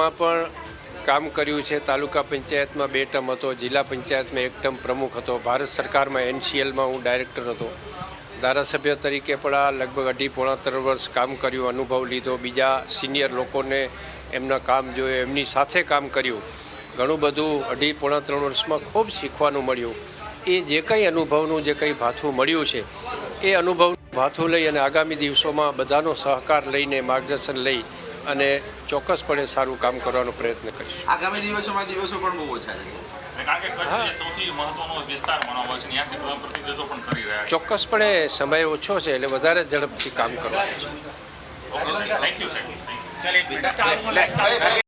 તાલુકામાં પણ કામ કર્યું છે। તાલુકા પંચાયતમાં 2 ટર્મ હતો, જિલ્લા પંચાયતમાં 1 ટર્મ પ્રમુખ હતો, ભારત સરકારમાં NCLમાં હું ડાયરેક્ટર હતો, ધારાસભ્ય તરીકે પણ આ લગભગ 2.5-3 વર્ષ કામ કર્યું, અનુભવ લીધો, બીજા સિનિયર લોકોને એમના કામ જોયું, એમની સાથે કામ કર્યું, ઘણું બધું 2.5-3 વર્ષમાં ખૂબ શીખવાનું મળ્યું। એ જે કંઈ અનુભવનું જે કંઈ ભાથું મળ્યું છે એ અનુભવ ભાથું લઈ અને આગામી દિવસોમાં બધાનો સહકાર લઈને માર્ગદર્શન લઈ અને ચોક્કસપણે સારું કામ કરવાનો પ્રયત્ન કરીશું। આગામી દિવસોમાં દિવસો પણ બહુ ઓછા છે, કારણ કે કચ્છ એ સૌથી મહત્વનો વિસ્તાર માનવામાં આવે છે, ત્યાંથી પ્રતિનિધિત્વ પણ કરી રહ્યા છે। ચોક્કસપણે સમય ઓછો છે એટલે વધારે ઝડપથી કામ કરવાનું છે। ઓકે સાહેબ, થેન્ક યુ સાહેબ।